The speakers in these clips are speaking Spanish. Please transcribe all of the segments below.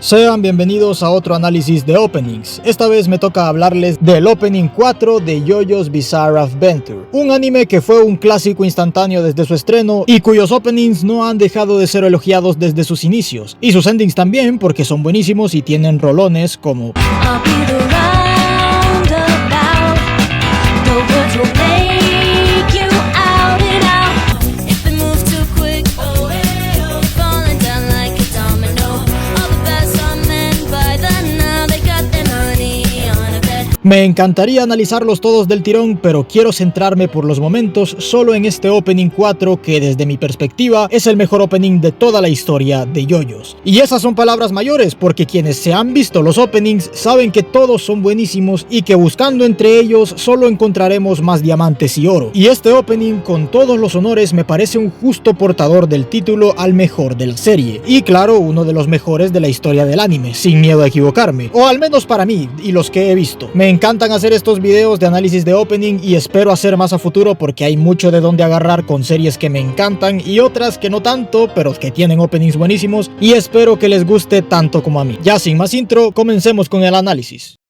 Sean bienvenidos a otro análisis de openings. Esta vez me toca hablarles del opening 4 de JoJo's Bizarre Adventure, un anime que fue un clásico instantáneo desde su estreno y cuyos openings no han dejado de ser elogiados desde sus inicios, y sus endings también porque son buenísimos y tienen rolones como Me encantaría analizarlos todos del tirón, pero quiero centrarme por los momentos solo en este opening 4 que desde mi perspectiva es el mejor opening de toda la historia de JoJo's. Y esas son palabras mayores porque quienes se han visto los openings saben que todos son buenísimos y que buscando entre ellos solo encontraremos más diamantes y oro. Y este opening con todos los honores me parece un justo portador del título al mejor de la serie. Y claro, uno de los mejores de la historia del anime, sin miedo a equivocarme. O al menos para mí y los que he visto. Me encantan hacer estos videos de análisis de opening y espero hacer más a futuro porque hay mucho de donde agarrar con series que me encantan y otras que no tanto, pero que tienen openings buenísimos y espero que les guste tanto como a mí. Ya sin más intro, comencemos con el análisis.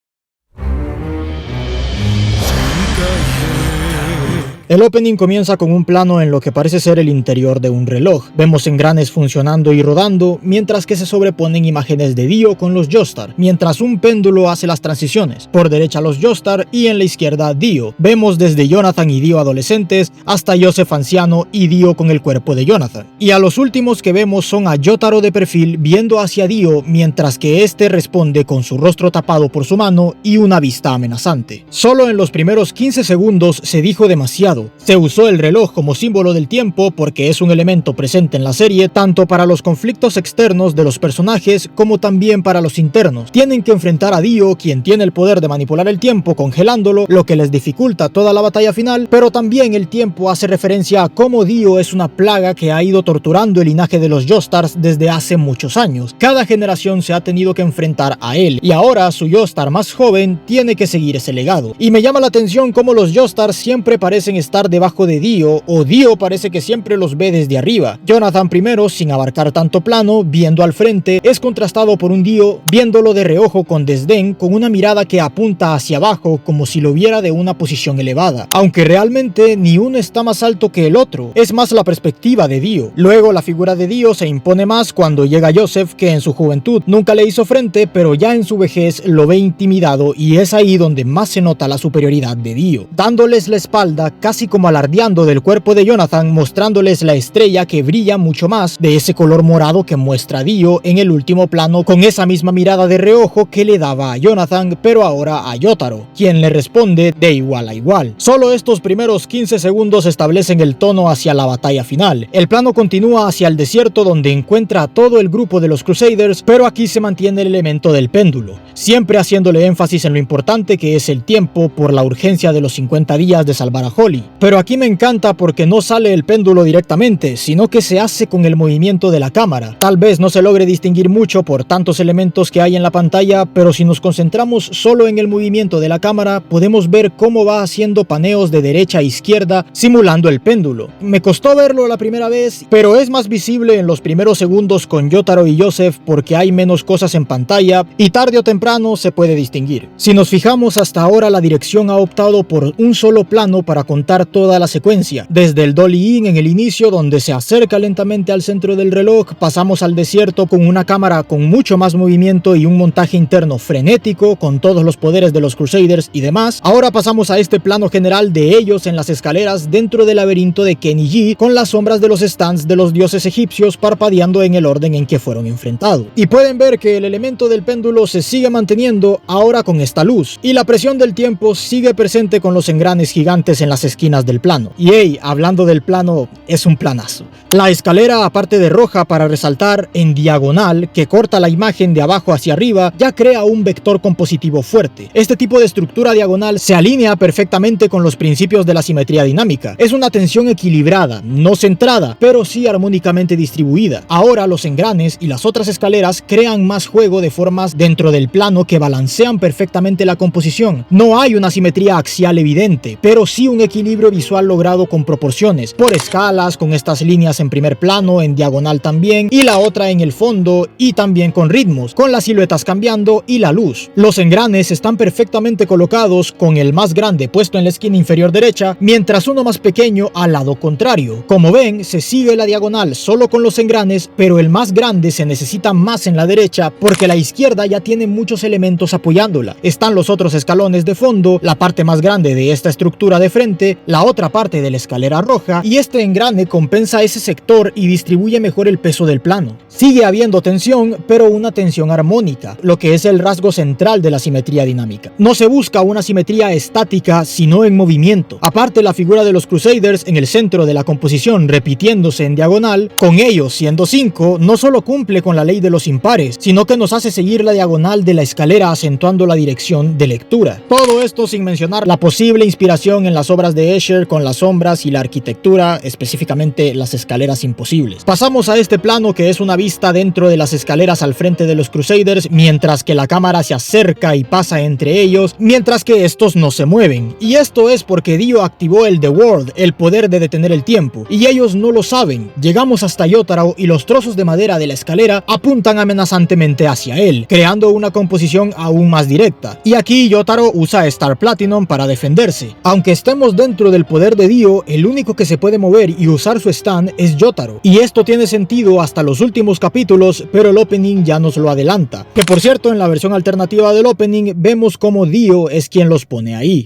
El opening comienza con un plano en lo que parece ser el interior de un reloj. Vemos engranes funcionando y rodando, mientras que se sobreponen imágenes de Dio con los Joestar, mientras un péndulo hace las transiciones. Por derecha los Joestar y en la izquierda Dio. Vemos desde Jonathan y Dio adolescentes hasta Joseph anciano y Dio con el cuerpo de Jonathan. Y a los últimos que vemos son a Yotaro de perfil viendo hacia Dio, mientras que este responde con su rostro tapado por su mano y una vista amenazante. Solo en los primeros 15 segundos se dijo demasiado. Se usó el reloj como símbolo del tiempo porque es un elemento presente en la serie tanto para los conflictos externos de los personajes como también para los internos. Tienen que enfrentar a Dio, quien tiene el poder de manipular el tiempo congelándolo, lo que les dificulta toda la batalla final, pero también el tiempo hace referencia a cómo Dio es una plaga que ha ido torturando el linaje de los Joestars desde hace muchos años. Cada generación se ha tenido que enfrentar a él y ahora su Joestar más joven tiene que seguir ese legado. Y me llama la atención cómo los Joestars siempre parecen estar debajo de Dio, o Dio parece que siempre los ve desde arriba. Jonathan primero, sin abarcar tanto plano, viendo al frente, es contrastado por un Dio viéndolo de reojo con desdén, con una mirada que apunta hacia abajo como si lo viera de una posición elevada, aunque realmente ni uno está más alto que el otro, es más la perspectiva de Dio. Luego la figura de Dio se impone más cuando llega Joseph, que en su juventud nunca le hizo frente, pero ya en su vejez lo ve intimidado y es ahí donde más se nota la superioridad de Dio, dándoles la espalda casi como alardeando del cuerpo de Jonathan, mostrándoles la estrella que brilla mucho más de ese color morado que muestra Dio en el último plano, con esa misma mirada de reojo que le daba a Jonathan, pero ahora a Yotaro, quien le responde de igual a igual. Solo estos primeros 15 segundos establecen el tono hacia la batalla final. El plano continúa hacia el desierto donde encuentra a todo el grupo de los Crusaders, pero aquí se mantiene el elemento del péndulo, siempre haciéndole énfasis en lo importante que es el tiempo por la urgencia de los 50 días de salvar a Holly. Pero aquí me encanta porque no sale el péndulo directamente, sino que se hace con el movimiento de la cámara. Tal vez no se logre distinguir mucho por tantos elementos que hay en la pantalla, pero si nos concentramos solo en el movimiento de la cámara, podemos ver cómo va haciendo paneos de derecha a izquierda, simulando el péndulo. Me costó verlo la primera vez, pero es más visible en los primeros segundos con Yotaro y Joseph porque hay menos cosas en pantalla y tarde o temprano se puede distinguir. Si nos fijamos hasta ahora, la dirección ha optado por un solo plano para contar toda la secuencia. Desde el Dolly In en el inicio, donde se acerca lentamente al centro del reloj, pasamos al desierto con una cámara con mucho más movimiento y un montaje interno frenético con todos los poderes de los Crusaders y demás. Ahora pasamos a este plano general de ellos en las escaleras dentro del laberinto de Kenny G, con las sombras de los stands de los dioses egipcios parpadeando en el orden en que fueron enfrentados. Y pueden ver que el elemento del péndulo se sigue manteniendo ahora con esta luz, y la presión del tiempo sigue presente con los engranes gigantes en las esquinas del plano. Y hey, hablando del plano, es un planazo. La escalera, aparte de roja para resaltar, en diagonal, que corta la imagen de abajo hacia arriba, ya crea un vector compositivo fuerte. Este tipo de estructura diagonal se alinea perfectamente con los principios de la simetría dinámica. Es una tensión equilibrada, no centrada, pero sí armónicamente distribuida. Ahora los engranes y las otras escaleras crean más juego de formas dentro del plano que balancean perfectamente la composición. No hay una simetría axial evidente, pero sí un equilibrio equilibrio visual logrado con proporciones, por escalas, con estas líneas en primer plano, en diagonal también, y la otra en el fondo, y también con ritmos, con las siluetas cambiando y la luz. Los engranes están perfectamente colocados, con el más grande puesto en la esquina inferior derecha, mientras uno más pequeño al lado contrario. Como ven, se sigue la diagonal solo con los engranes, pero el más grande se necesita más en la derecha porque la izquierda ya tiene muchos elementos apoyándola. Están los otros escalones de fondo, la parte más grande de esta estructura de frente, la otra parte de la escalera roja, y este engrane compensa ese sector y distribuye mejor el peso del plano. Sigue habiendo tensión, pero una tensión armónica, lo que es el rasgo central de la simetría dinámica. No se busca una simetría estática, sino en movimiento. Aparte, la figura de los Crusaders en el centro de la composición repitiéndose en diagonal, con ellos siendo 5, no solo cumple con la ley de los impares, sino que nos hace seguir la diagonal de la escalera acentuando la dirección de lectura. Todo esto sin mencionar la posible inspiración en las obras de Escher con las sombras y la arquitectura, específicamente las escaleras imposibles. Pasamos a este plano que es una vista dentro de las escaleras al frente de los Crusaders, mientras que la cámara se acerca y pasa entre ellos, mientras que estos no se mueven. Y esto es porque Dio activó el The World, el poder de detener el tiempo, y ellos no lo saben. Llegamos hasta Yotaro y los trozos de madera de la escalera apuntan amenazantemente hacia él, creando una composición aún más directa. Y aquí Yotaro usa Star Platinum para defenderse. Aunque estemos dentro del poder de Dio, el único que se puede mover y usar su stand es Yotaro. Y esto tiene sentido hasta los últimos capítulos, pero el opening ya nos lo adelanta. Que por cierto, en la versión alternativa del opening vemos como Dio es quien los pone ahí.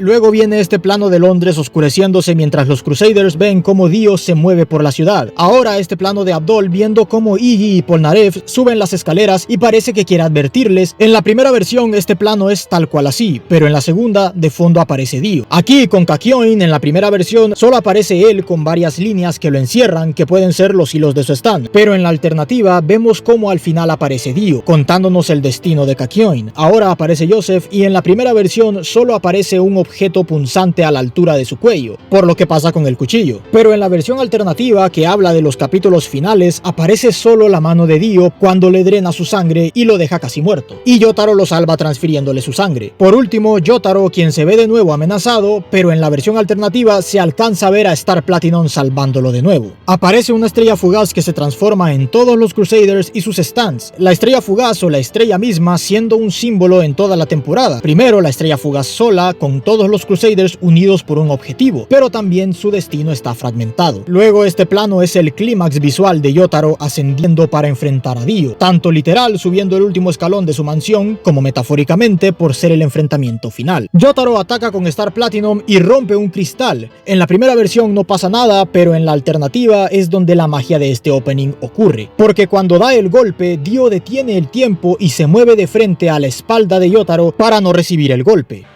Luego viene este plano de Londres oscureciéndose mientras los Crusaders ven cómo Dio se mueve por la ciudad. Ahora este plano de Abdol viendo cómo Iggy y Polnareff suben las escaleras y parece que quiere advertirles. En la primera versión este plano es tal cual así, pero en la segunda de fondo aparece Dio. Aquí con Kakyoin en la primera versión solo aparece él con varias líneas que lo encierran, que pueden ser los hilos de su stand, pero en la alternativa vemos cómo al final aparece Dio, contándonos el destino de Kakyoin. Ahora aparece Joseph y en la primera versión solo aparece un objeto punzante a la altura de su cuello, por lo que pasa con el cuchillo. Pero en la versión alternativa que habla de los capítulos finales aparece solo la mano de Dio cuando le drena su sangre y lo deja casi muerto, y Yotaro lo salva transfiriéndole su sangre. Por último, Yotaro, quien se ve de nuevo amenazado, pero en la versión alternativa se alcanza a ver a Star Platinum salvándolo de nuevo. Aparece una estrella fugaz que se transforma en todos los Crusaders y sus stands, la estrella fugaz o la estrella misma siendo un símbolo en toda la temporada. Primero la estrella fugaz sola, con todos los Crusaders unidos por un objetivo, pero también su destino está fragmentado. Luego este plano es el clímax visual de Yotaro ascendiendo para enfrentar a Dio, tanto literal subiendo el último escalón de su mansión, como metafóricamente por ser el enfrentamiento final. Yotaro ataca con Star Platinum y rompe un cristal. En la primera versión no pasa nada, pero en la alternativa es donde la magia de este opening ocurre, porque cuando da el golpe, Dio detiene el tiempo y se mueve de frente a la espalda de Yotaro para no recibir el golpe.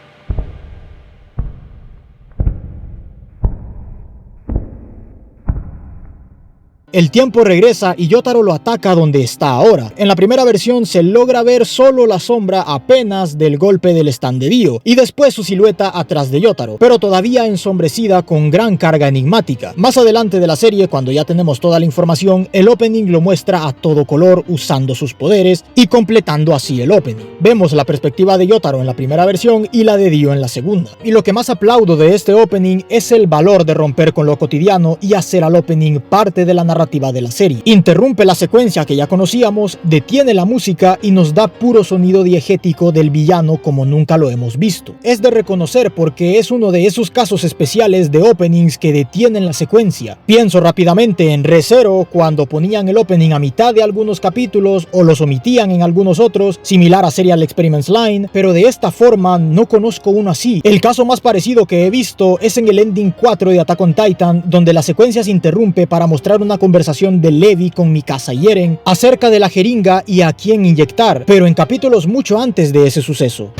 El tiempo regresa y Yotaro lo ataca donde está ahora. En la primera versión se logra ver solo la sombra apenas del golpe del stand de Dio y después su silueta atrás de Yotaro, pero todavía ensombrecida con gran carga enigmática. Más adelante de la serie, cuando ya tenemos toda la información, el opening lo muestra a todo color usando sus poderes y completando así el opening. Vemos la perspectiva de Yotaro en la primera versión y la de Dio en la segunda. Y lo que más aplaudo de este opening es el valor de romper con lo cotidiano y hacer al opening parte de la narrativa de la serie. Interrumpe la secuencia que ya conocíamos, detiene la música y nos da puro sonido diegético del villano como nunca lo hemos visto. Es de reconocer porque es uno de esos casos especiales de openings que detienen la secuencia. Pienso rápidamente en Re:Zero cuando ponían el opening a mitad de algunos capítulos o los omitían en algunos otros, similar a Serial Experiments Line, pero de esta forma no conozco uno así. El caso más parecido que he visto es en el Ending 4 de Attack on Titan, donde la secuencia se interrumpe para mostrar una conversación de Levi con Mikasa y Eren acerca de la jeringa y a quién inyectar, pero en capítulos mucho antes de ese suceso.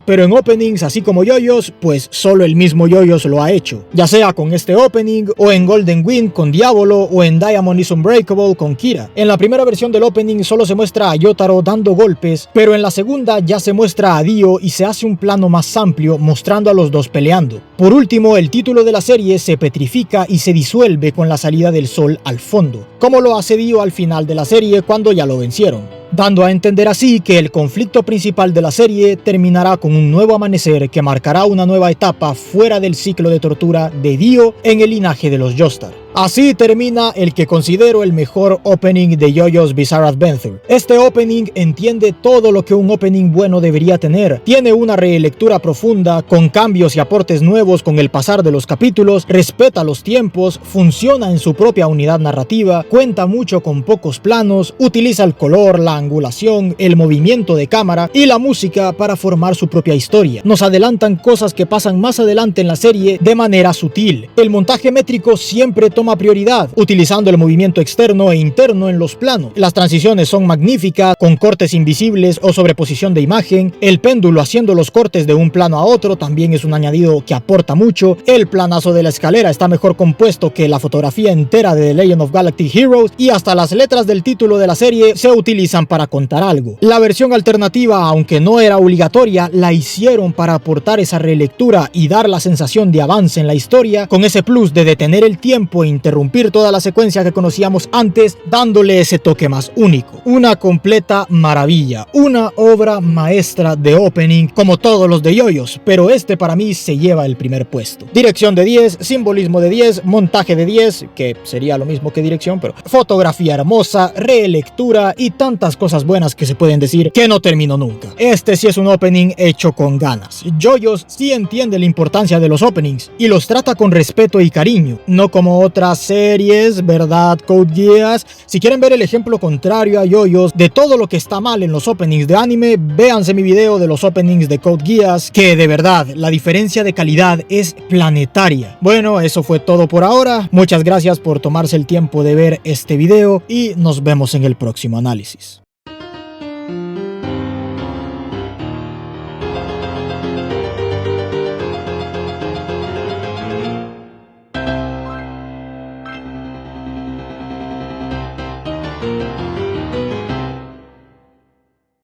pero en openings así como Yoyos, pues solo el mismo Yoyos lo ha hecho, ya sea con este opening, o en Golden Wind con Diavolo, o en Diamond is Unbreakable con Kira. En la primera versión del opening solo se muestra a Yotaro dando golpes, pero en la segunda ya se muestra a Dio y se hace un plano más amplio mostrando a los dos peleando. Por último, el título de la serie se petrifica y se disuelve con la salida del sol al fondo, como lo hace Dio al final de la serie cuando ya lo vencieron, dando a entender así que el conflicto principal de la serie terminará con un nuevo amanecer que marcará una nueva etapa fuera del ciclo de tortura de Dio en el linaje de los Joestar. Así termina el que considero el mejor opening de Yoyos Bizarre Adventure. Este opening entiende todo lo que un opening bueno debería tener. Tiene una relectura profunda, con cambios y aportes nuevos con el pasar de los capítulos, respeta los tiempos, funciona en su propia unidad narrativa, cuenta mucho con pocos planos, utiliza el color, la angulación, el movimiento de cámara y la música para formar su propia historia. Nos adelantan cosas que pasan más adelante en la serie de manera sutil. El montaje métrico siempre toma prioridad, utilizando el movimiento externo e interno en los planos. Las transiciones son magníficas, con cortes invisibles o sobreposición de imagen. El péndulo haciendo los cortes de un plano a otro también es un añadido que aporta mucho. El planazo de la escalera está mejor compuesto que la fotografía entera de The Legend of Galactic Heroes, y hasta las letras del título de la serie se utilizan para contar algo. La versión alternativa, aunque no era obligatoria, la hicieron para aportar esa relectura y dar la sensación de avance en la historia, con ese plus de detener el tiempo e interrumpir toda la secuencia que conocíamos antes, dándole ese toque más único. Una completa maravilla, una obra maestra de opening como todos los de Yoyos, pero este para mí se lleva el primer puesto. Dirección de 10, simbolismo de 10, montaje de 10, que sería lo mismo que dirección, pero fotografía hermosa, relectura y tantas cosas buenas que se pueden decir que no termino nunca. Este sí es un opening hecho con ganas. Yoyos sí entiende la importancia de los openings y los trata con respeto y cariño, no como otras series, ¿verdad? Code Geass. Si quieren ver el ejemplo contrario a Yoyos de todo lo que está mal en los openings de anime, véanse mi video de los openings de Code Geass, que de verdad la diferencia de calidad es planetaria. Bueno, eso fue todo por ahora. Muchas gracias por tomarse el tiempo de ver este video y nos vemos en el próximo análisis.